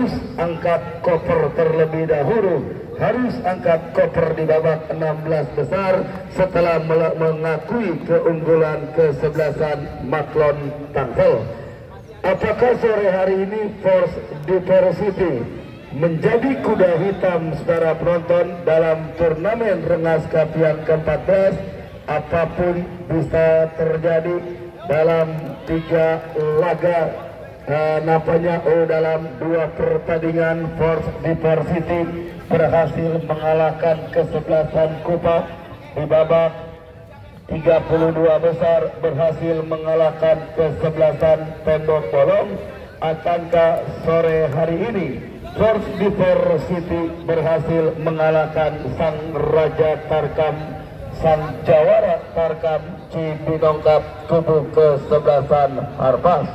harus angkat koper terlebih dahulu, harus angkat koper di babak 16 besar setelah mengakui keunggulan kesebelasan Maklon Tangsel. Apakah sore hari ini Force Diversity menjadi kuda hitam saudara penonton dalam turnamen Rengas Cup yang ke-14? Apapun bisa terjadi dalam 3 laga dalam 2 pertandingan. Force Diversity berhasil mengalahkan kesebelasan Kupa di babak 32 besar, berhasil mengalahkan kesebelasan Tembok Bolong. Akankah sore hari ini Force Diversity berhasil mengalahkan sang Raja Tarkam, sang Jawara Tarkam Cibinong Cup kubu kesebelasan Harpas?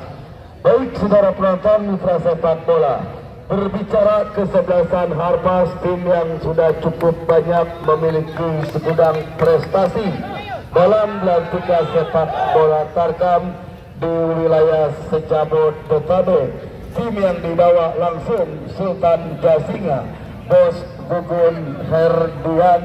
Baik saudara penonton mitra sepak bola, berbicara kesebelasan Harpas, tim yang sudah cukup banyak memiliki segudang prestasi dalam belantika sepak bola Tarkam di wilayah Sejabodetabek. Tim yang dibawa langsung Sultan Jasinga, Bos Gugun Herdian,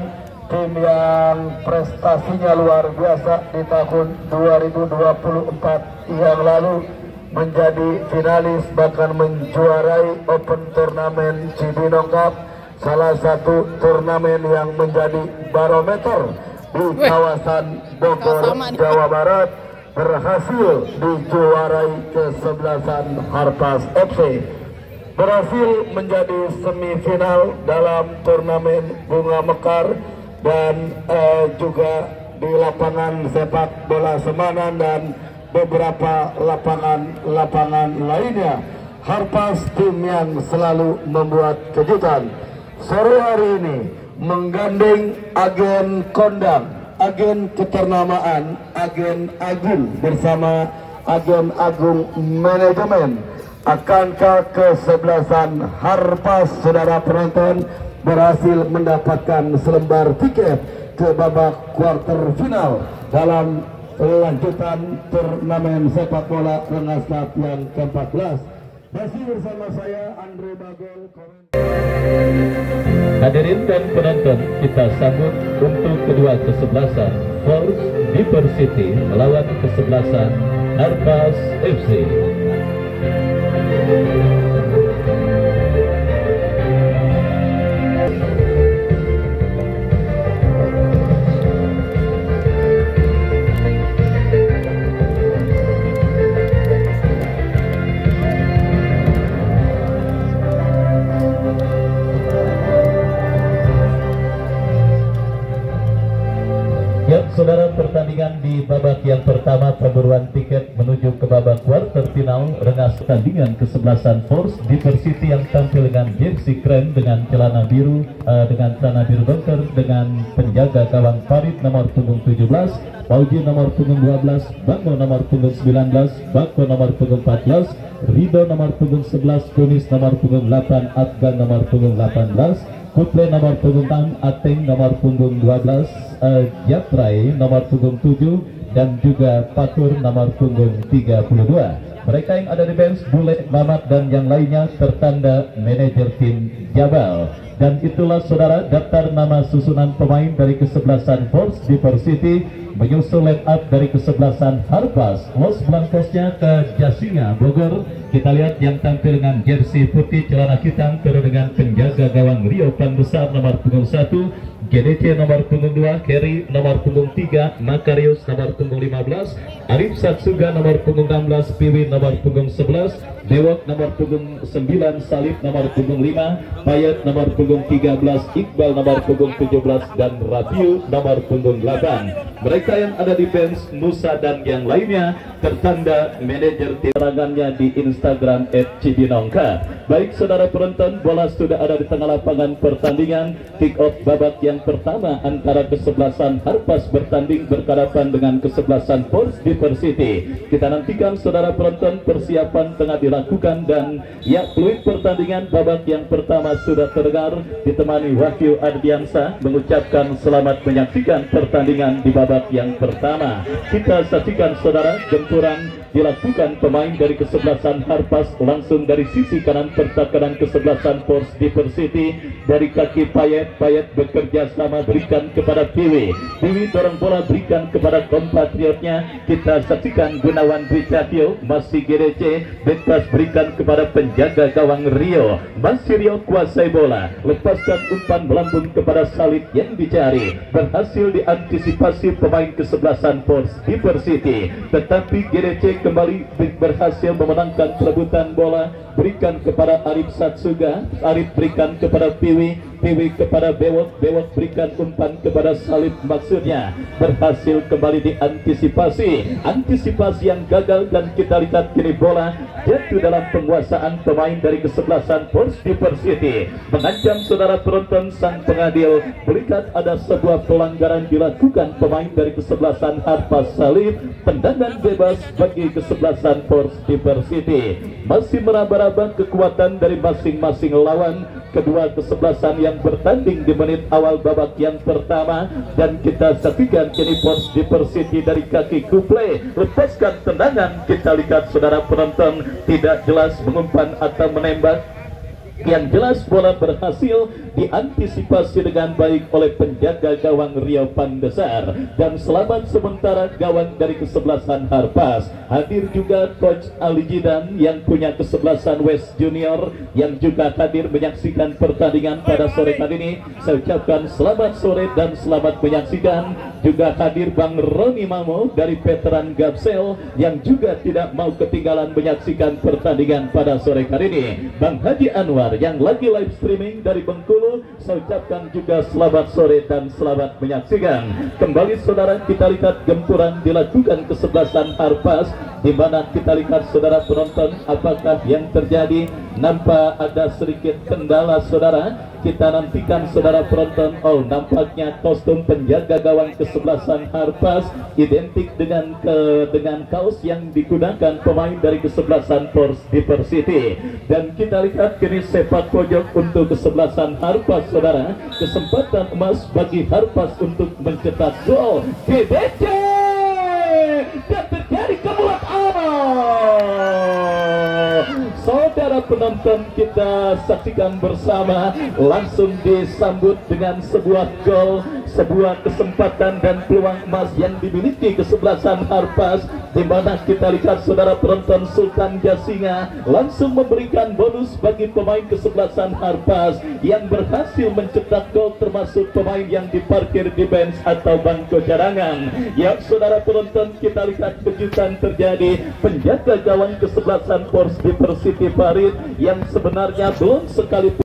tim yang prestasinya luar biasa di tahun 2024 yang lalu, menjadi finalis bahkan menjuarai Open Turnamen Cibinong Cup, salah satu turnamen yang menjadi barometer di kawasan Bogor, Jawa Barat, berhasil dijuarai kesebelasan Harpas FC, berhasil menjadi semifinal dalam turnamen Bunga Mekar dan juga di lapangan sepak bola Semanan dan beberapa lapangan lainnya. Harpas tim yang selalu membuat kejutan. Sore hari ini menggandeng agen kondang, agen keternamaan, agen agung bersama agen agung manajemen. Akankah kesebelasan Harpas saudara penonton berhasil mendapatkan selembar tiket ke babak kuarter final dalam lanjutan turnamen sepak bola Rengas Cup yang ke-14? Masih bersama saya Andre Bagol. Hadirin dan penonton, kita sambut untuk kedua kesebelasan Force Diversity melawan kesebelasan Harpas FC. Saudara, pertandingan di babak yang pertama pemburuan tiket menuju ke babak quarter final Rengas. Pertandingan kesebelasan Force Diversity yang tampil dengan jersey krem dengan celana biru dengan celana biru bunker dengan penjaga gawang Farid nomor punggung 17, Pauji nomor punggung 12, Bango nomor punggung 19, Bako nomor punggung 14, Rido nomor punggung 11, Kunis nomor punggung 8, Afgan nomor punggung 18, Kutle nomor punggung 6, Ateng nomor punggung 12, Japrai nomor punggung 7, dan juga Patur nomor punggung 32. Mereka yang ada di bench, Bule, Mamat, dan yang lainnya tertanda manajer tim Jabal. Dan itulah saudara daftar nama susunan pemain dari kesebelasan Force Diversity menyusul line up dari kesebelasan Harpas. Los Blancosnya ke Jasinga, Bogor. Kita lihat yang tampil dengan jersey putih celana hitam dengan penjaga gawang Rio Pan Besar nomor punggung 1, GDC nomor punggung 2, Kerry nomor punggung 3, Makarius nomor punggung 15, Arif Satsuga nomor punggung 16, Piwi nomor punggung 11, Dewok nomor punggung 9, Salib nomor punggung 5, Payet nomor punggung 13, Iqbal nomor punggung 17, dan Rabiu nomor punggung 8. Mereka yang ada di bench, Musa dan yang lainnya tertanda manajer tim. Serangannya di Instagram @cibinongka. Baik saudara penonton, bola sudah ada di tengah lapangan pertandingan. Kick off babak yang pertama antara kesebelasan Harpas bertanding berhadapan dengan kesebelasan Force Diversity. Kita nantikan saudara penonton, persiapan tengah dilakukan dan ya, fluid pertandingan babak yang pertama sudah terdengar, ditemani Wahyu Ardiansa mengucapkan selamat menyaksikan pertandingan di babak yang pertama. Kita saksikan saudara gempuran dilakukan pemain dari kesebelasan Harpas langsung dari sisi kanan pertahanan kesebelasan Force Diversity dari kaki Payet bekerja sama berikan kepada Piwi dorong bola berikan kepada kompatriotnya. Kita saksikan Gunawan Dwi Cahyo masih GDC bebas berikan kepada penjaga gawang Rio, masih Rio kuasai bola, lepaskan umpan melambung kepada Salib yang dicari, berhasil diantisipasi pemain kesebelasan Force Diversity, tetapi GDC kembali berhasil memenangkan perebutan bola, berikan kepada Arif Satsuga, Arif berikan kepada Piwi kepada Bewok berikan umpan kepada Salib, maksudnya berhasil kembali diantisipasi, antisipasi yang gagal, dan kita lihat kini bola jatuh dalam penguasaan pemain dari kesebelasan Force Diversity, mengancam saudara penonton. Sang pengadil melihat ada sebuah pelanggaran dilakukan pemain dari kesebelasan Harpas Salib, tendangan bebas bagi kesebelasan Force Diversity. Masih meraba-raba kekuatan dari masing-masing lawan kedua kesebelasan yang bertanding di menit awal babak yang pertama, dan kita saksikan kini Force Diversity dari kaki Kuple lepaskan tendangan. Kita lihat saudara penonton tidak jelas mengumpan atau menembak, yang jelas bola berhasil diantisipasi dengan baik oleh penjaga gawang Rio Pandesar, dan selamat sementara gawang dari kesebelasan Harpas. Hadir juga Coach Ali Jidan yang punya kesebelasan West Junior yang juga hadir menyaksikan pertandingan pada sore kali ini. Saya ucapkan selamat sore dan selamat menyaksikan. Juga hadir Bang Roni Mamo dari veteran Gapsel yang juga tidak mau ketinggalan menyaksikan pertandingan pada sore kali ini. Bang Haji Anwar yang lagi live streaming dari Bengkulu, saya ucapkan juga selamat sore dan selamat menyaksikan. Kembali saudara, kita lihat gempuran dilakukan kesebelasan Harpas, di mana kita lihat saudara penonton apakah yang terjadi. Nampak ada sedikit kendala saudara, kita nantikan saudara penonton. Oh, nampaknya kostum penjaga gawang kesebelasan Harpas identik dengan kaos yang digunakan pemain dari kesebelasan Force Diversity, dan kita lihat kini sepak pojok untuk kesebelasan Harpas saudara, kesempatan emas bagi Harpas untuk mencetak gol. GDC dan terjadi kemulat saudara penonton, kita saksikan bersama, langsung disambut dengan sebuah gol, sebuah kesempatan dan peluang emas yang dimiliki kesebelasan Harpas, di mana kita lihat saudara penonton Sultan Jasinga langsung memberikan bonus bagi pemain kesebelasan Harpas yang berhasil mencetak gol, termasuk pemain yang diparkir di bench atau bangku cadangan. Ya saudara penonton, kita lihat kejutan terjadi. Penjaga gawang kesebelasan Force Diversity Farid yang sebenarnya belum sekalipun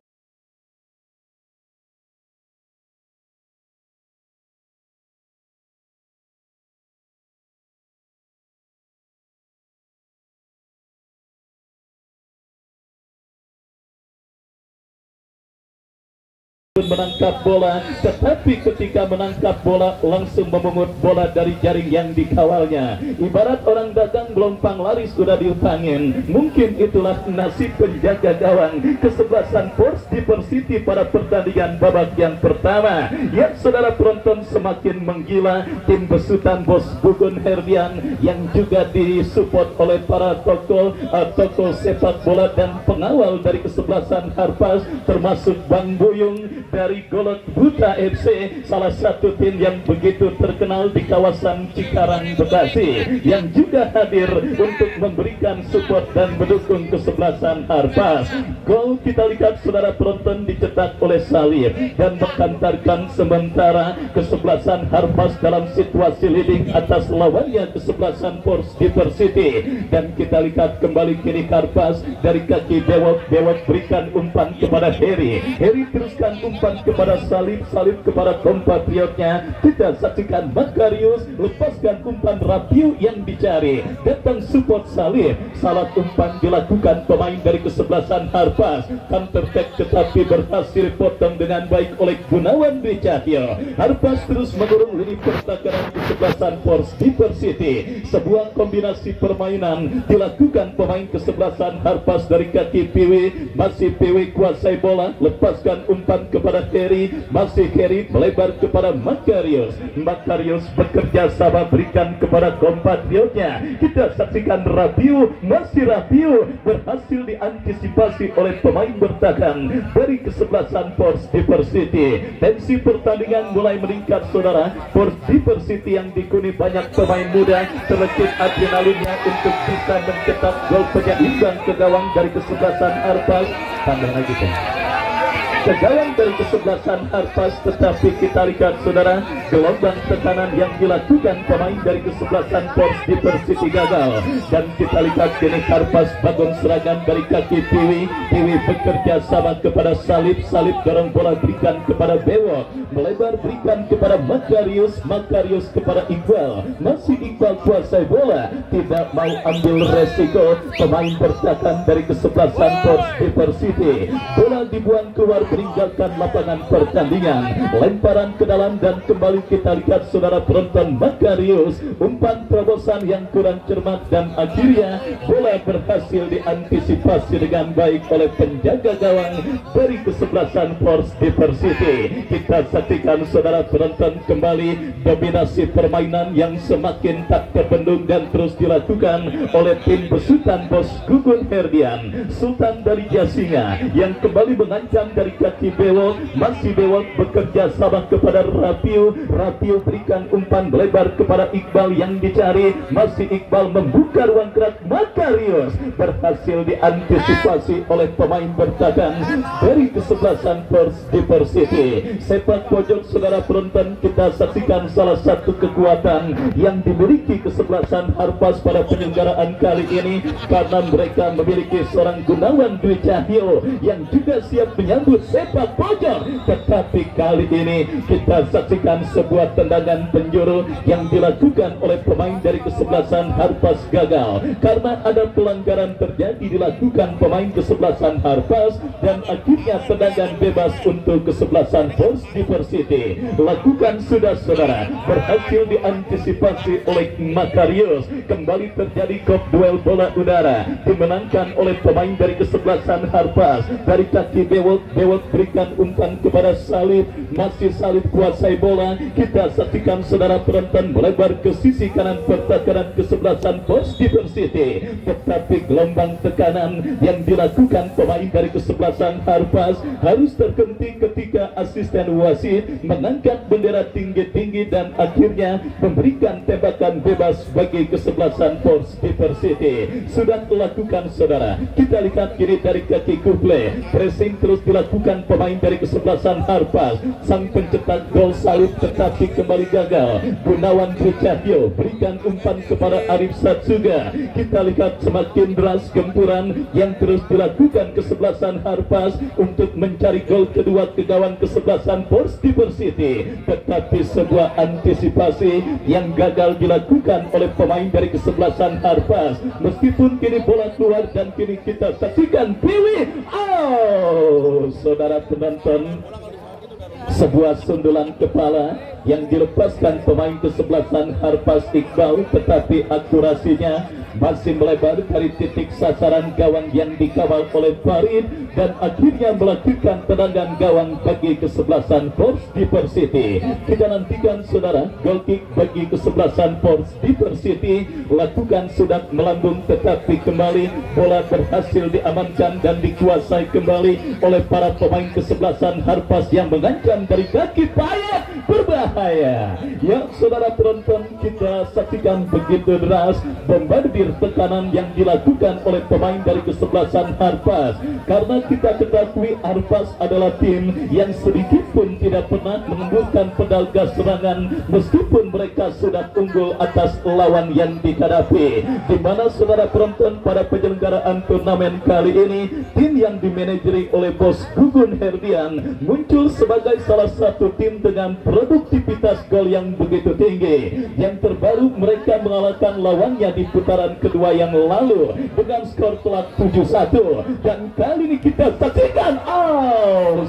menangkap bola, tetapi ketika menangkap bola langsung memungut bola dari jaring yang dikawalnya. Ibarat orang dagang gelompang lari sudah diutangin. Mungkin itulah nasib penjaga gawang kesebelasan Force Diversity pada pertandingan babak yang pertama. Ya saudara penonton, semakin menggila tim besutan Bos Bugun Herdian yang juga disupport oleh para tokoh sepak bola dan pengawal dari kesebelasan Harpas, termasuk Bang Buyung dari Golok Buta FC, salah satu tim yang begitu terkenal di kawasan Cikarang, Bekasi, yang juga hadir untuk memberikan support dan mendukung kesebelasan Harpas. Gol kita lihat saudara penonton dicetak oleh Salib dan menghantarkan sementara kesebelasan Harpas dalam situasi leading atas lawannya kesebelasan Force Diversity. Dan kita lihat kembali kini Harpas dari kaki Bewok berikan umpan kepada Heri teruskan umpan kepada Salib kepada kompatriotnya. Kita saksikan Makarius lepaskan umpan Rabiu yang dicari, datang support Salib, salah umpan dilakukan pemain dari kesebelasan Harpas, counter attack tetapi berhasil potong dengan baik oleh Gunawan Dwi Cahyo. Harpas terus mengurung lini pertahanan kesebelasan Force Diversity. Sebuah kombinasi permainan dilakukan pemain kesebelasan Harpas dari kaki Piwi, masih Piwi kuasai bola, lepaskan umpan ke kepada Heri, masih Heri melebar kepada Makarius. Makarius bekerja sama berikan kepada kompatriotnya. Kita saksikan Rabiu, masih Rabiu berhasil diantisipasi oleh pemain bertahan dari kesebelasan Force Diversity. Tensi pertandingan mulai meningkat saudara. Force Diversity yang dikuni banyak pemain muda, terlecit adrenalinnya untuk bisa mencetak gol penyeimbang ke gawang dari kesebelasan Harpas. Tambah lagi ke gawang dari kesebelasan Harpas, tetapi kita lihat saudara, gelombang tekanan yang dilakukan pemain dari kesebelasan Force Diversity gagal, dan kita lihat kini Harpas bangun serangan dari kaki Tiwi. Tiwi bekerja sama kepada Salib, Salib dorong bola berikan kepada Bewok, melebar berikan kepada Makarius, Makarius kepada Iqbal, masih Iqbal kuasai bola, tidak mau ambil resiko pemain bertahan dari kesebelasan Force Diversity. Bola dibuang keluar meninggalkan lapangan pertandingan, lemparan ke dalam dan kembali kita lihat saudara penonton. Makarius umpan terobosan yang kurang cermat dan akhirnya bola berhasil diantisipasi dengan baik oleh penjaga gawang dari kesebelasan Force Diversity. Kita saksikan saudara penonton kembali dominasi permainan yang semakin tak terbendung dan terus dilakukan oleh tim besutan Bos Gugun Herdian, Sultan dari Jasinga yang kembali mengancam dari kaki Bewok, masih Bewok bekerja sama kepada Rapiu. Rapiu berikan umpan melebar kepada Iqbal yang dicari, masih Iqbal membuka ruang gerak. Makarius berhasil diantisipasi oleh pemain bertahan dari kesebelasan Force Diversity. Sepak pojok saudara penonton, kita saksikan salah satu kekuatan yang dimiliki kesebelasan Harpas pada penyelenggaraan kali ini, karena mereka memiliki seorang Gunawan Dwi Cahyo yang juga siap menyambut sepak pojok. Tetapi kali ini kita saksikan sebuah tendangan penjuru yang dilakukan oleh pemain dari kesebelasan Harpas gagal karena ada pelanggaran terjadi dilakukan pemain kesebelasan Harpas, dan akhirnya tendangan bebas untuk kesebelasan Force Diversity. Lakukan sudah saudara, berhasil diantisipasi oleh Makarius. Kembali terjadi kop duel bola udara dimenangkan oleh pemain dari kesebelasan Harpas. Dari kaki Bewok, Bewok berikan umpan kepada Salib, masih Salib kuasai bola. Kita saksikan saudara penonton melebar ke sisi kanan pertahanan kesebelasan Force Diversity, tetapi gelombang tekanan yang dilakukan pemain dari kesebelasan Harpas harus terhenti ketika asisten wasit mengangkat bendera tinggi-tinggi dan akhirnya memberikan tembakan bebas bagi kesebelasan Force Diversity. Sudah dilakukan saudara, kita lihat kiri dari kaki Kuple, pressing terus dilakukan pemain dari kesebelasan Harpas. Sang pencetak gol Salib tetapi kembali gagal. Gunawan Dwi Cahyo berikan umpan kepada Arif Satsuga. Kita lihat semakin deras gempuran yang terus dilakukan kesebelasan Harpas untuk mencari gol kedua ke gawang kesebelasan Force Diversity, tetapi sebuah antisipasi yang gagal dilakukan oleh pemain dari kesebelasan Harpas. Meskipun kini bola keluar dan kini kita saksikan Piwi. Saudara penonton, sebuah sundulan kepala yang dilepaskan pemain kesebelasan Harpas Iqbal, tetapi akurasinya masih melebar dari titik sasaran gawang yang dikawal oleh Farid, dan akhirnya melakukan tendangan gawang bagi kesebelasan Force Diversity. Kita nantikan saudara, goal kick bagi kesebelasan Force Diversity lakukan sudah melambung, tetapi kembali bola berhasil diamankan dan dikuasai kembali oleh para pemain kesebelasan Harpas yang mengancam dari kaki payah berbahaya. Ya saudara penonton, kita saksikan begitu deras bombardir tekanan yang dilakukan oleh pemain dari kesebelasan Harpas, karena kita ketahui Harpas adalah tim yang sedikit pun tidak pernah mengemburkan pedal gas serangan meskipun mereka sudah unggul atas lawan yang dihadapi. Di mana saudara penonton, pada penyelenggaraan turnamen kali ini tim yang dimanajeri oleh Bos Gugun Herdian muncul sebagai salah satu tim dengan produktivitas gol yang begitu tinggi. Yang terbaru mereka mengalahkan lawannya di putaran putaran kedua yang lalu dengan skor telak 7-1. Dan kali ini kita saksikan,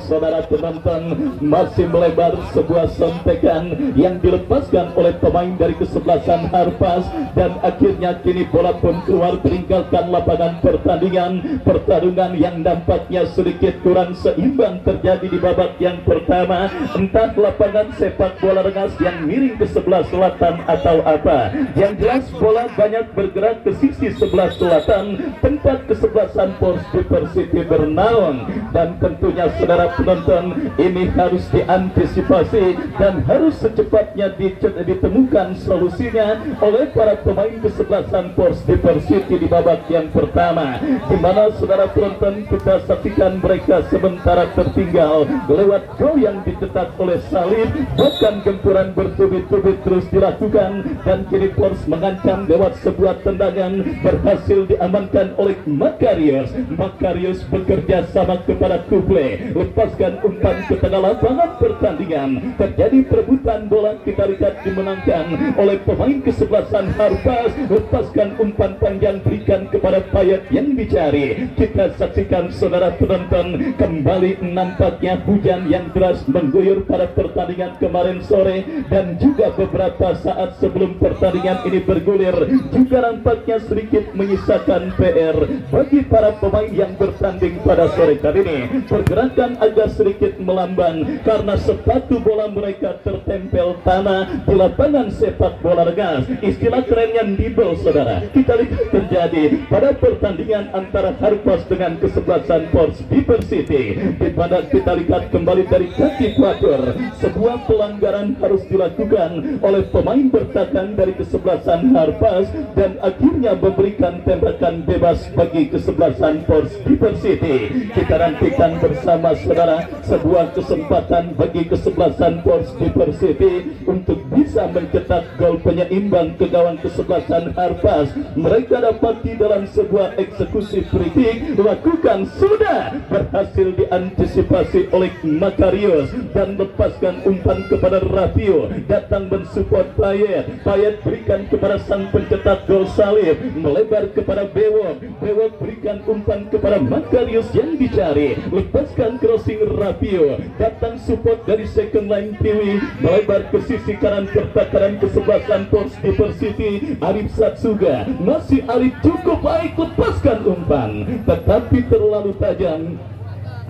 saudara penonton, masih melebar sebuah sontekan yang dilepaskan oleh pemain dari kesebelasan Harpas, dan akhirnya kini bola pun keluar meninggalkan lapangan pertandingan yang nampaknya sedikit kurang seimbang terjadi di babak yang pertama. Entah lapangan sepak bola rengas yang miring ke sebelah selatan atau apa, yang jelas bola banyak bergerak ke sisi sebelah selatan tempat kesebelasan Pors Diversity bernaung. Dan tentunya saudara penonton, ini harus diantisipasi dan harus secepatnya ditemukan solusinya oleh para pemain kesebelasan Pors Diversity di babak yang pertama, di mana saudara penonton kita saksikan mereka sementara tertinggal lewat gol yang dicetak oleh Salib. Bahkan gempuran bertubi-tubi terus dilakukan, dan kini Pors mengancam lewat sebuah tendangan berhasil diamankan oleh Makarius bekerja sama kepada Kuble, lepaskan umpan ke tengah lapangan pertandingan. Terjadi perebutan bola, kita lihat dimenangkan oleh pemain kesebelasan Harpas, lepaskan umpan panjang berikan kepada Payet yang dicari. Kita saksikan saudara penonton, kembali nampaknya hujan yang deras mengguyur pada pertandingan kemarin sore, dan juga beberapa saat sebelum pertandingan ini bergulir juga nampaknya sedikit menyisakan PR bagi para pemain yang bertanding pada sore kali ini. Pergerakan agak sedikit melamban karena sepatu bola mereka tertempel tanah di lapangan sepak bola rengas. Istilah kerennya nibel, saudara. Kita lihat terjadi pada pertandingan antara Harpas dengan kesebelasan Pors Diversity, di mana kita lihat kembali dari kaki Fatur, sebuah pelanggaran harus dilakukan oleh pemain bertahan dari kesebelasan Harpas, dan akhirnya memberikan tembakan bebas bagi kesebelasan Pors Diversity. Kita nantikan bersama saudara sebuah kesempatan bagi kesebelasan Pors Diversity untuk bisa mencetak gol penyeimbang ke gawang kesebelasan Harpas. Mereka dapati dalam sebuah eksekusi free kick lakukan sudah berhasil diantisipasi oleh Makarius dan lepaskan umpan kepada Rapio, datang mensupport Payet berikan kepada sang pencetak gol Salib, melebar kepada Bewok berikan umpan kepada Makarius yang dicari, lepaskan crossing Rapio, datang support dari second line Piwi, melebar ke sisi kanan pertahanan kesebelasan Pors Diversity. Arif Satsuga, masih Arif cukup baik, lepaskan umpan tetapi terlalu tajam.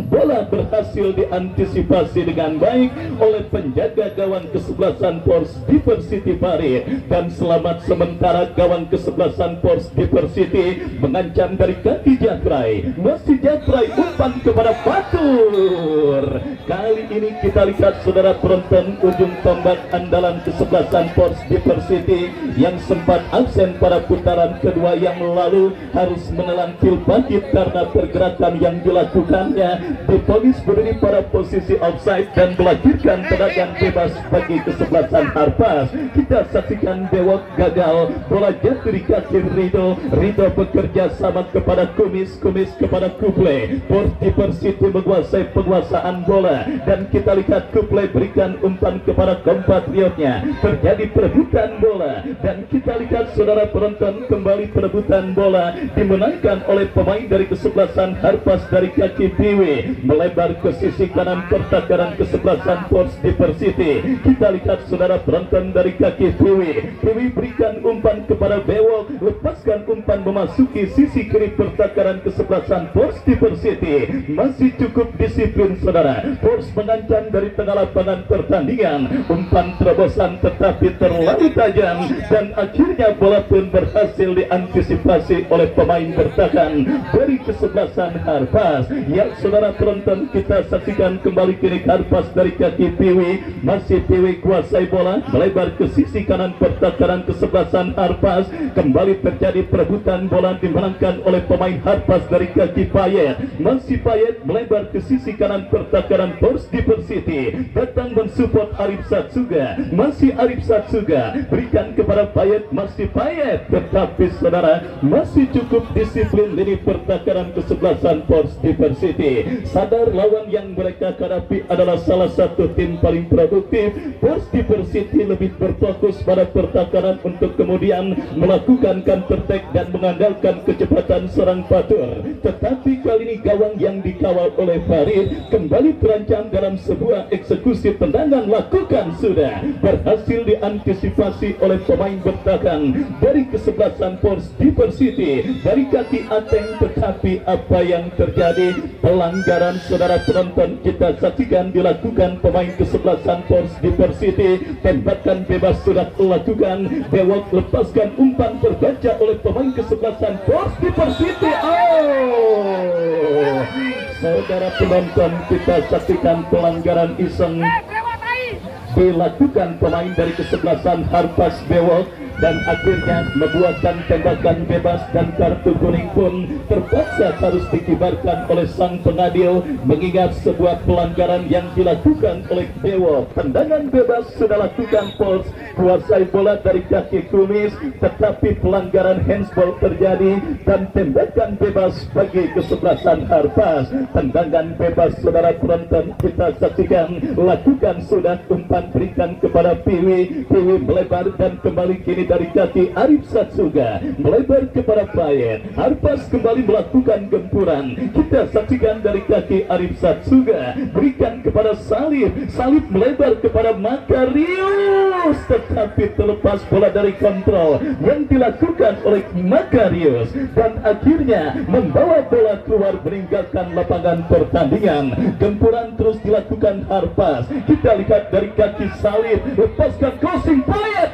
Bola berhasil diantisipasi dengan baik oleh penjaga gawang kesebelasan Pors Diversity Pare, dan selamat sementara gawang kesebelasan Pors Diversity mengancam dari kaki Jatrai. Masih Jatrai, umpan kepada Fatur. Kali ini kita lihat saudara penonton, ujung tombak andalan kesebelasan Pors Diversity yang sempat absen pada putaran kedua yang lalu harus menelan kill bangkit karena pergerakan yang dilakukannya, diponis berdiri pada posisi offside dan melahirkan tendangan bebas bagi kesebelasan Harpas. Kita saksikan Bewok gagal, bola jatuh di kaki Rido bekerja sama kepada Kumis kepada Kuble. Pors Diversity menguasai penguasaan bola, dan kita lihat Kuble berikan umpan kepada kompatriotnya. Terjadi perebutan bola, dan kita lihat saudara penonton, kembali perebutan bola dimenangkan oleh pemain dari kesebelasan Harpas dari kaki Piwi, melebar ke sisi kanan pertahanan kesebelasan Pors Diversity. Kita lihat saudara penonton dari kaki Piwi berikan umpan kepada Bewok, lepaskan umpan memasuki sisi kiri pertahanan kesebelasan Pors Diversity. Masih cukup disiplin saudara. Pors mengancam dari tengah lapangan pertandingan, umpan terobosan tetapi terlalu tajam, dan akhirnya bola pun berhasil diantisipasi oleh pemain bertahan dari kesebelasan Harpas. Yang saudara penonton, kita saksikan kembali kini Harpas dari kaki Piwi. Masih Piwi kuasai bola, melebar ke sisi kanan pertahanan kesebelasan Harpas. Kembali terjadi perebutan bola dimenangkan oleh pemain Harpas dari kaki Payet. Masih Payet melebar ke sisi kanan pertahanan Pors Diversity, datang mensupport Arif Satsuga. Masih Arif Satsuga berikan kepada Payet, masih Payet, tetapi saudara masih cukup disiplin lini pertahanan kesebelasan Pors Diversity. sadar lawan yang mereka hadapi adalah salah satu tim paling produktif. Force Diversity lebih berfokus pada pertahanan untuk kemudian melakukan counter attack dan mengandalkan kecepatan serang Fatur. Tetapi kali ini gawang yang dikawal oleh Farid kembali terancam dalam sebuah eksekusi tendangan lakukan sudah berhasil diantisipasi oleh pemain bertahan dari kesebelasan Force Diversity dari kaki Ateng. Tetapi apa yang terjadi, pelanggaran saudara penonton kita saksikan dilakukan pemain kesebelasan Force Diversity. Tembakan bebas sudah dilakukan, Bewok lepaskan umpan terbaca oleh pemain kesebelasan Force Diversity. Saudara penonton kita saksikan pelanggaran iseng dilakukan pemain dari kesebelasan Harpas Bewok dan akhirnya membuatkan tembakan bebas dan kartu kuning pun terpaksa harus dikibarkan oleh sang pengadil mengingat sebuah pelanggaran yang dilakukan oleh Bewok. Tendangan bebas sudah lakukan Force, kuasai bola dari kaki Kumis, tetapi pelanggaran handsball terjadi dan tembakan bebas bagi kesebelasan Harpas. Tendangan bebas saudara penonton kita saksikan lakukan sudah, umpan berikan kepada Piwi melebar dan kembali kini dari kaki Arif Satsuga melebar kepada Payet. Harpas kembali melakukan gempuran, kita saksikan dari kaki Arif Satsuga berikan kepada Salif melebar kepada Makarius, tetapi terlepas bola dari kontrol yang dilakukan oleh Makarius dan akhirnya membawa bola keluar meninggalkan lapangan pertandingan. Gempuran terus dilakukan Harpas, kita lihat dari kaki Salif lepaskan crossing Payet.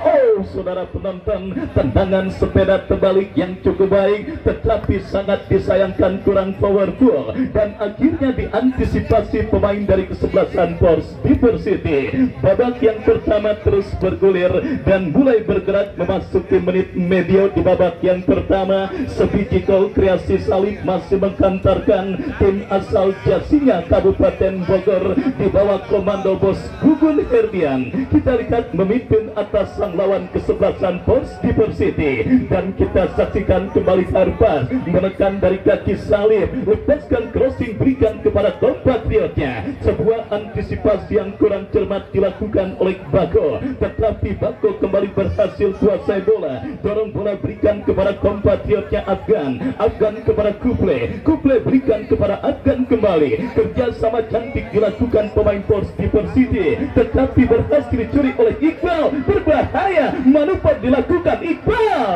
Saudara penonton, tendangan sepeda terbalik yang cukup baik tetapi sangat disayangkan kurang powerful dan akhirnya diantisipasi pemain dari kesebelasan Force Diversity. Babak yang pertama terus bergulir dan mulai bergerak memasuki menit medio di babak yang pertama. Sebiji gol kreasi Salif masih menghantarkan tim asal Jasinga Kabupaten Bogor di bawah komando Bos Gugun Herdian. Kita lihat memimpin atas sang lawan kesebelasan Force Diversity dan kita saksikan kembali Harpas menekan dari kaki Salif, lepaskan crossing berikan kepada kompatriotnya. Sebuah antisipasi yang kurang cermat dilakukan oleh Bako, tetapi Bako kembali berhasil kuasai bola, dorong bola berikan kepada kompatriotnya Afgan kepada Kuple berikan kepada Afgan kembali. Kerjasama cantik dilakukan pemain Force Diversity tetapi berhasil dicuri oleh Iqbal. Berbahaya, manuver dilakukan Iqbal.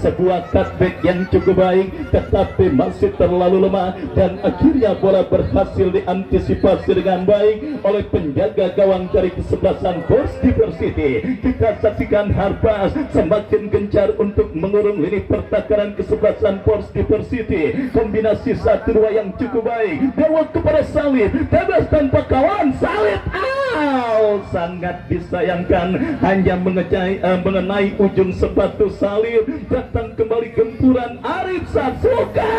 Sebuah cutback yang cukup baik tetapi masih terlalu lemah dan akhirnya bola berhasil diantisipasi dengan baik oleh penjaga gawang dari kesebelasan Force Diversity. Kita saksikan Harpas semakin gencar untuk mengurung lini pertahanan kesebelasan Force Diversity. Kombinasi 1-2 yang cukup baik. Bewok kepada Salif, bebas tanpa kawan. Salif sangat disayangkan hanya mengenai ujung sepatu Salif. Datang kembali gempuran Arif Satsuga.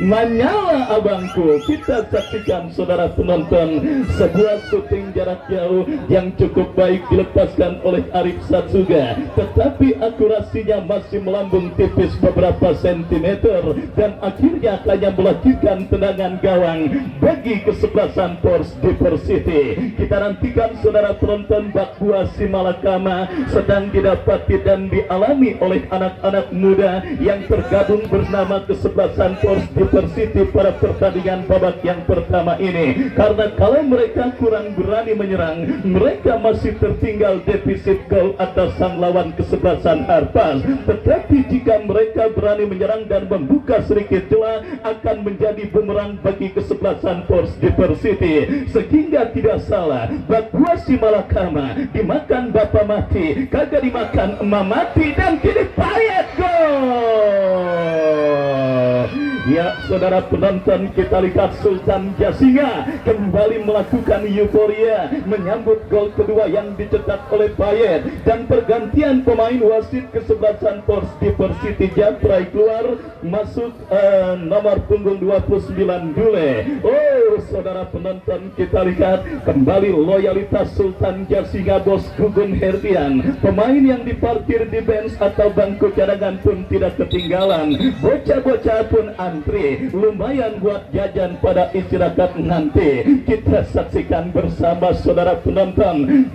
Menyala abangku, kita saksikan saudara penonton sebuah syuting jarak jauh yang cukup baik dilepaskan oleh Arif Satsuga tetapi akurasinya masih melambung tipis beberapa sentimeter dan akhirnya hanya melakukan tendangan gawang bagi kesebelasan Force Diversity. Kita nantikan saudara penonton bak buah si Malakama sedang didapati dan dialami oleh anak-anak muda yang tergabung bernama kesebelasan Force Diversity pada pertandingan babak yang pertama ini. Karena kalau mereka kurang berani menyerang, mereka masih tertinggal defisit gol atas sang lawan kesebelasan Harpas. Tetapi jika mereka berani menyerang dan membuka sedikit celah, akan menjadi bumerang bagi kesebelasan Force Diversity. Sehingga tidak salah, Bakwa si Malakama dimakan Bapak mati, kagak dimakan emak mati, dan kini Payet gol. Ya saudara penonton, kita lihat Sultan Jasinga kembali melakukan euforia menyambut gol kedua yang dicetak oleh Payet dan pergantian pemain wasit kesebelasan Force Diversity Japrai keluar, masuk nomor punggung 29 Dule. Saudara penonton, kita lihat kembali loyalitas Sultan Jasinga Bos Gugun Herdian. Pemain yang diparkir di bench atau bangku cadangan pun tidak ketinggalan. Bocah-bocah pun antri. lumayan buat jajan pada istirahat nanti. Kita saksikan bersama saudara penonton.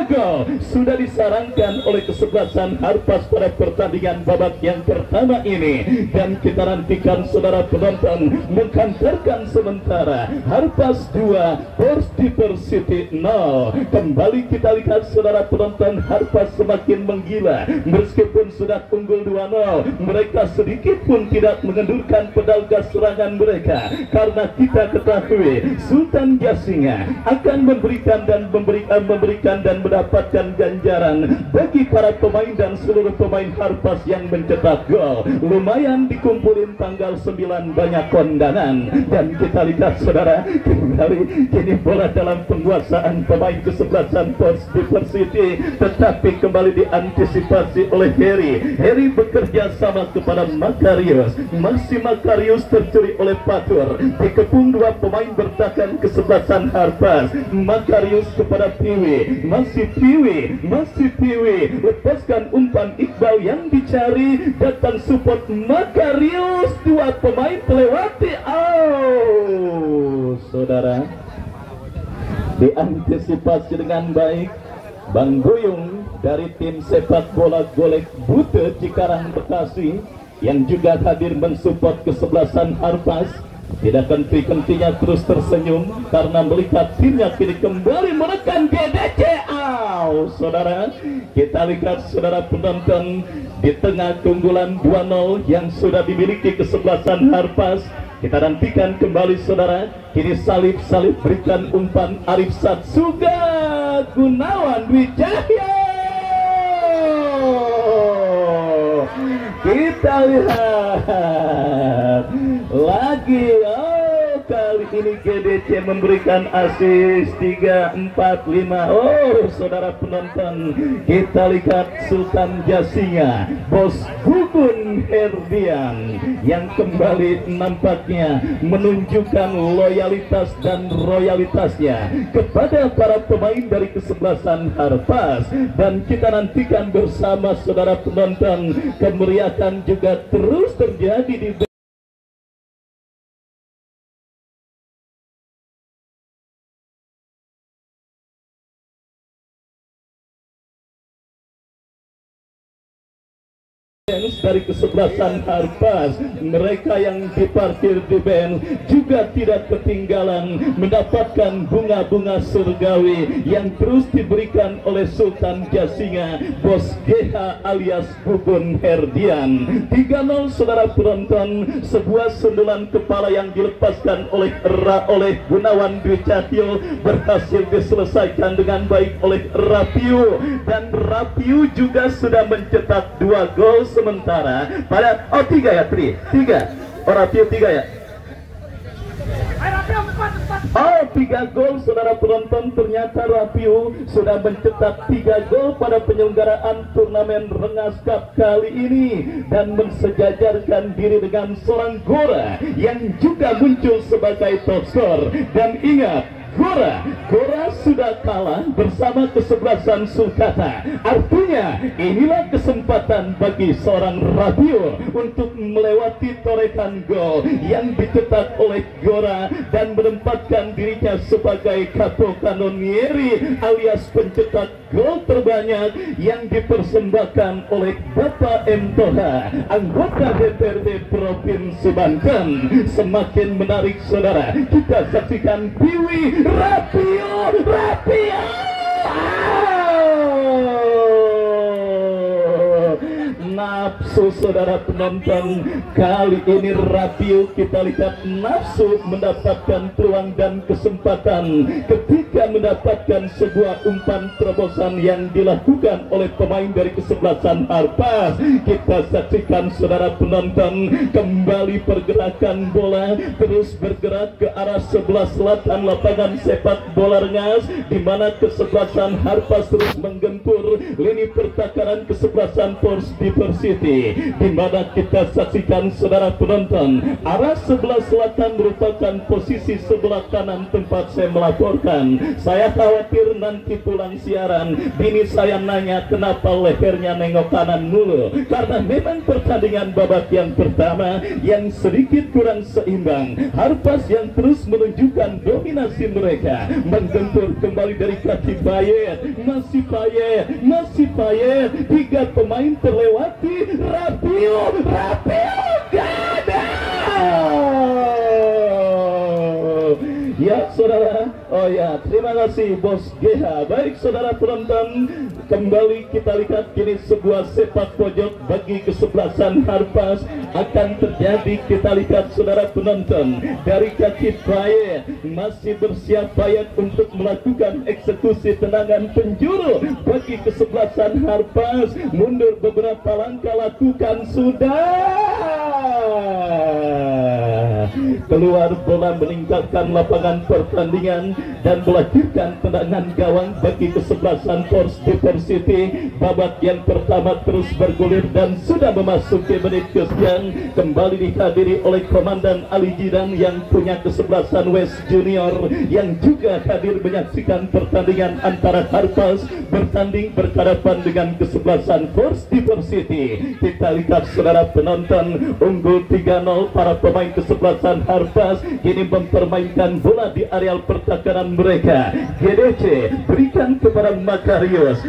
Gol sudah disarankan oleh kesebelasan Harpas pada pertandingan babak yang pertama ini, dan kita nantikan saudara penonton menghantarkan sementara Harpas 2 Force Diversity 0. Kembali kita lihat saudara penonton, Harpas semakin menggila meskipun sudah unggul 2-0. Mereka sedikit pun tidak mengendurkan pedal gas serangan mereka, karena kita ketahui Sultan Jasinga akan memberikan dan mendapatkan ganjaran bagi para pemain dan seluruh pemain Harpas yang mencetak gol. Lumayan dikumpulin tanggal 9 banyak kondangan, dan kita lihat saudara, kini bola dalam penguasaan pemain kesebelasan Force Diversity, tetapi kembali diantisipasi oleh Heri bekerja sama kepada Makarius. Masih Makarius tercuri oleh Patur, dikepung dua pemain bertahan kesebelasan Harpas. Makarius kepada Piwi, masih Piwi, lepaskan umpan Iqbal yang dicari, datang support Makarius, dua pemain melewati. Saudara, diantisipasi dengan baik Bang Buyung dari tim sepak bola Golek Bute Cikarang Bekasi yang juga hadir mensupport kesebelasan Harpas. Tidak henti-hentinya terus tersenyum karena melihat timnya kini kembali menekan GDC. Saudara, kita lihat saudara penonton, di tengah keunggulan 2-0 yang sudah dimiliki kesebelasan Harpas, kita nantikan kembali saudara. Kini salib berikan umpan Arif Satsuga Gunawan Wijaya. Kita lihat lagi, kali ini GDC memberikan asis 3, 4, 5. Saudara penonton, kita lihat Sultan Jasinga, Bos Gugun Herdian yang kembali nampaknya menunjukkan loyalitas dan royalitasnya kepada para pemain dari kesebelasan Harpas, dan kita nantikan bersama saudara penonton, kemeriahan juga terus terjadi di dari kesebelasan Harpas. Mereka yang diparkir di bench juga tidak ketinggalan mendapatkan bunga-bunga surgawi yang terus diberikan oleh Sultan Jasinga, Bos GH alias Bubun Herdian. 3-0 saudara penonton, sebuah sundulan kepala yang dilepaskan oleh Gunawan Dwi Cahyo berhasil diselesaikan dengan baik oleh Rapiu, dan Rapiu juga sudah mencetak 2 gol sementara pada 3 ya, 3 Rapiu 3 ya. 3 gol saudara penonton. Ternyata Rapiu sudah mencetak 3 gol pada penyelenggaraan turnamen Rengas Cup kali ini dan mensejajarkan diri dengan seorang Gora yang juga muncul sebagai top skor. Dan ingat, Gora sudah kalah bersama kesebelasan Sulkata. Artinya inilah kesempatan bagi seorang Rapiu untuk melewati torehan gol yang dicetak oleh Gora dan menempatkan dirinya sebagai kapokanonieri alias pencetak gol terbanyak yang dipersembahkan oleh Bapak M. Toha, anggota DPRD Provinsi Banten. Semakin menarik saudara, kita saksikan Piwi Rapiu. Nafsu saudara penonton, kali ini Rapiu kita lihat nafsu mendapatkan peluang dan kesempatan ketika mendapatkan sebuah umpan terobosan yang dilakukan oleh pemain dari kesebelasan Harpas. Kita saksikan saudara penonton, kembali pergerakan bola terus bergerak ke arah sebelah selatan lapangan sepak bola Rengas, di mana kesebelasan Harpas terus menggempur lini pertahanan kesebelasan Force Diversity. Diversity, di mana kita saksikan saudara penonton arah sebelah selatan merupakan posisi sebelah kanan tempat saya melaporkan. Saya khawatir nanti pulang siaran bini saya nanya kenapa lehernya nengok kanan mulu, karena memang pertandingan babak yang pertama yang sedikit kurang seimbang. Harpas yang terus menunjukkan dominasi mereka, menggentur kembali dari kaki Payet, masih Payet, tiga pemain terlewati. Rapio gada. Ya saudara, oh ya, terima kasih Bos GH. Baik saudara penonton, kembali kita lihat kini sebuah sepak pojok bagi kesebelasan Harpas akan terjadi. Kita lihat saudara penonton, dari kaki Payet masih bersiap Payet untuk melakukan eksekusi tendangan penjuru bagi kesebelasan Harpas. Mundur beberapa langkah, lakukan sudah. Keluar bola meninggalkan lapangan pertandingan dan melahirkan tendangan gawang bagi kesebelasan Force Diversity. Babak yang pertama terus bergulir dan sudah memasuki menit ke-9. Kembali dihadiri oleh Komandan Ali Jidan yang punya kesebelasan West Junior, yang juga hadir menyaksikan pertandingan antara Harpas bertanding berhadapan dengan kesebelasan Force Diversity. Kita lihat saudara penonton, unggul 3-0 para pemain kesebelasan Harpas kini mempermainkan bola di areal pertahanan mereka. GDC berikan kepada Makarius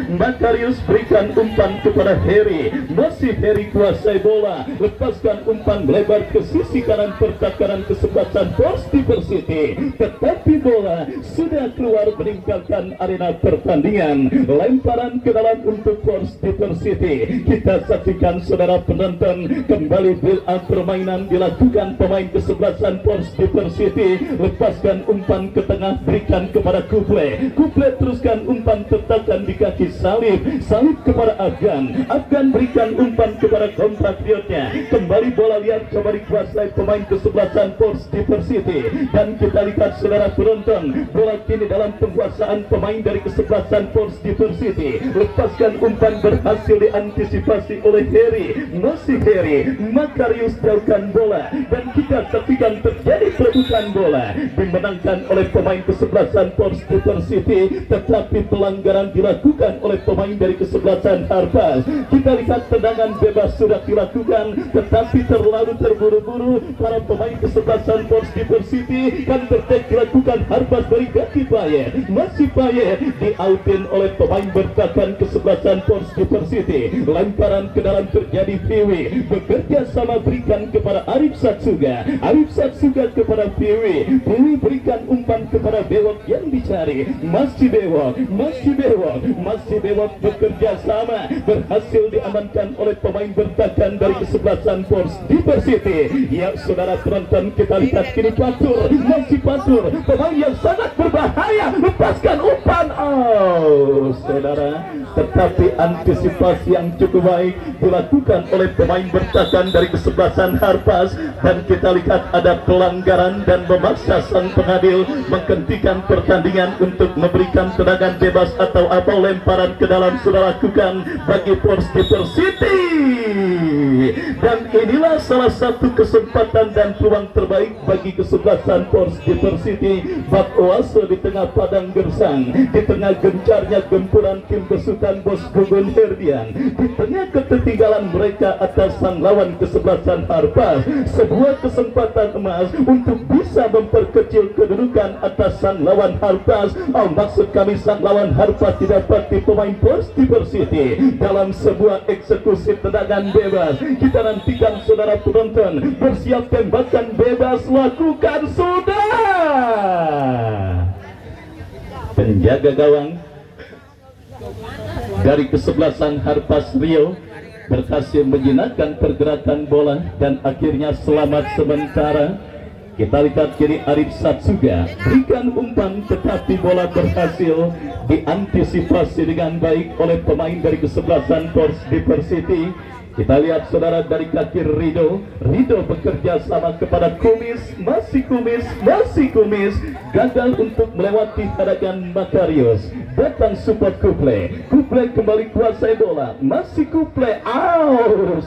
berikan umpan kepada Heri, masih Heri kuasai bola, lepaskan umpan melebar ke sisi kanan pertahanan kesebelasan Force Diversity, tetapi bola sudah keluar meninggalkan arena pertandingan. Lemparan ke dalam untuk Force Diversity. Kita saksikan saudara penonton, kembali build up permainan dilakukan pemain kesebelasan Force Diversity. Lepaskan umpan ke tengah, berikan kepada Kuple teruskan umpan, tetakkan di kaki Salib kepada Afgan berikan umpan kepada compatriotnya. Kembali bola liar coba dikuasai pemain kesebelasan Force Diversity, dan kita lihat saudara penonton, bola kini dalam penguasaan pemain dari kesebelasan Force Diversity. Lepaskan umpan berhasil diantisipasi oleh Heri, masih Heri, Makarius jauhkan bola, dan kita saksikan terjadi perebutan bola dimenangkan oleh pemain kesebelasan Force Diversity, tetapi pelanggaran dilakukan oleh pemain dari kesebelasan Harpas. Kita lihat tendangan bebas sudah dilakukan, tetapi terlalu terburu-buru para pemain kesebelasan Force Diversity. Kan bertek dilakukan Harpas dari kaki Payet, masih Payet diautin oleh pemain bertahan kesebelasan Force Diversity. Lemparan ke dalam terjadi Piwi, bekerja sama berikan kepada Arif Satsuga kepada Piwi berikan umpan kepada Bewok yang dicari, masih Bewok bekerja sama, berhasil diamankan oleh pemain bertahan dari kesebelasan Force Diversity. Ya saudara penonton, kita lihat kini Patur, masih Patur, pemain yang sangat berbahaya, lepaskan umpan, saudara, tetapi antisipasi yang cukup baik dilakukan oleh pemain bertahan dari kesebelasan Harpas, dan kita lihat ada pelanggaran dan memaksa sang pengadil menghentikan pertandingan untuk memberikan tendangan bebas atau apa lemparan ke dalam sudah lakukan bagi Force Diversity. Dan inilah salah satu kesempatan dan peluang terbaik bagi kesebelasan Force Diversity. Bak Oase di tengah padang gersang, di tengah gencarnya gempuran tim besutan Bos Gugun Herdian, di tengah ketertinggalan mereka atas sang lawan kesebelasan Harpas, sebuah kesempatan emas untuk bisa memperkecil kedudukan atas sang lawan Harpas. Maksud kami sang lawan Harpas didapati pemain Force Diversity dalam sebuah eksekusi tendangan bebas. Kita nantikan saudara penonton, bersiap tembakan bebas, lakukan sudah. Penjaga gawang dari kesebelasan Harpas Rio berhasil menjinakkan pergerakan bola dan akhirnya selamat sementara. Kita lihat kiri Arif Satsuga berikan umpan, tetapi bola berhasil diantisipasi dengan baik oleh pemain dari kesebelasan Force Diversity. Kita lihat saudara dari kaki Rido bekerja sama kepada Kumis, masih Kumis gagal untuk melewati hadapan Makarius. Datang support Kuple Kuple kembali kuasai bola, masih Kuple,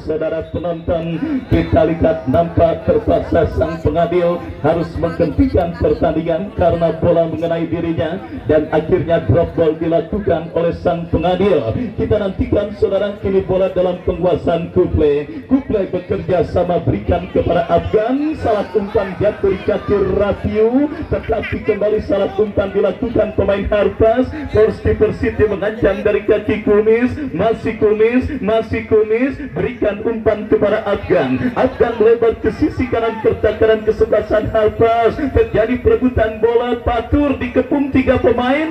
saudara penonton, kita lihat nampak terpaksa sang pengadil harus menghentikan pertandingan karena bola mengenai dirinya dan akhirnya drop ball dilakukan oleh sang pengadil. Kita nantikan saudara, kini bola dalam penguasaan Kuple. Kuple bekerja sama berikan kepada Afgan, salah umpan jatuh di kaki Rafiu, tetapi kembali salah umpan dilakukan pemain Harpas. Force Diversity mengancam dari kaki Kunis, masih Kunis, berikan umpan kepada Afgan. Afgan melebar ke sisi kanan pertahanan kesebelasan Harpas. Terjadi perebutan bola, Patur dikepung tiga pemain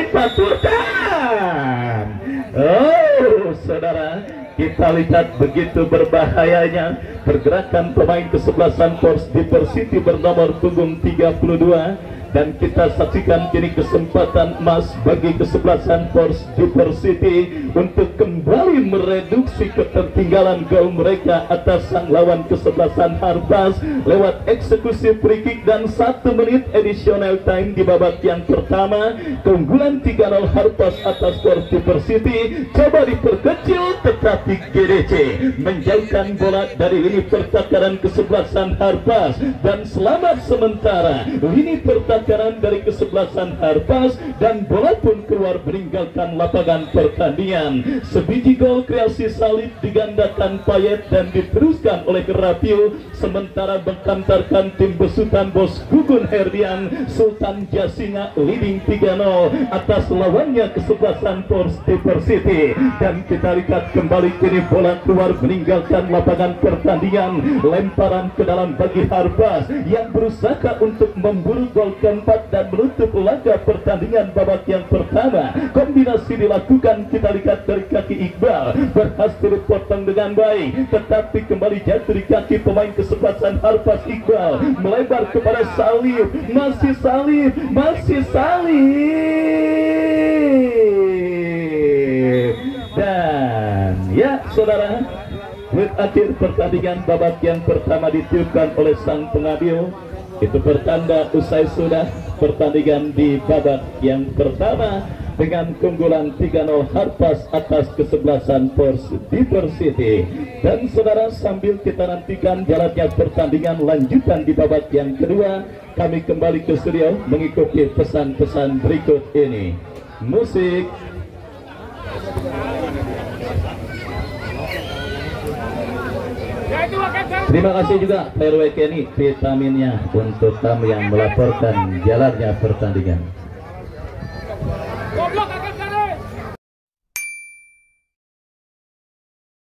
Patur dan saudara, kita lihat begitu berbahayanya pergerakan pemain kesebelasan Force Diversity bernomor punggung 32. Dan kita saksikan kini kesempatan emas bagi kesebelasan Force Diversity untuk kembali mereduksi ketertinggalan gol mereka atas sang lawan kesebelasan Harpas lewat eksekusi free kick dan 1 menit additional time di babak yang pertama. Keunggulan 3-0 Harpas atas Force Diversity coba diperkecil, tetapi GDC menjauhkan bola dari lini pertahanan kesebelasan Harpas dan selamat sementara lini pertahanan dari kesebelasan Harpas dan bola pun keluar meninggalkan lapangan pertandingan. Sebiji gol kreasi Salib digandakan Payet dan diteruskan oleh Rafiu, sementara mengkantarkan tim besutan bos Gugun Herdian Sultan Jasinga leading 3-0 atas lawannya kesebelasan Force Diversity. Dan kita lihat kembali kini bola keluar meninggalkan lapangan pertandingan, lemparan ke dalam bagi Harpas yang berusaha untuk memburu gol keempat dan menutup laga pertandingan babak yang pertama. Kombinasi dilakukan, kita lihat dari kaki Iqbal berhasil dipotong dengan baik, tetapi kembali jatuh di kaki pemain kesebelasan Harpas. Iqbal melebar kepada Salib, masih Salib dan ya saudara, menit akhir pertandingan babak yang pertama ditiupkan oleh sang pengadil. Itu pertanda usai sudah pertandingan di babak yang pertama dengan keunggulan 3-0 Harpas atas kesebelasan Force Diversity. Dan saudara, sambil kita nantikan jalannya pertandingan lanjutan di babak yang kedua, kami kembali ke studio mengikuti pesan-pesan berikut ini. Musik. Terima kasih juga PRW Kenny vitaminnya untuk tamu yang melaporkan jalannya pertandingan.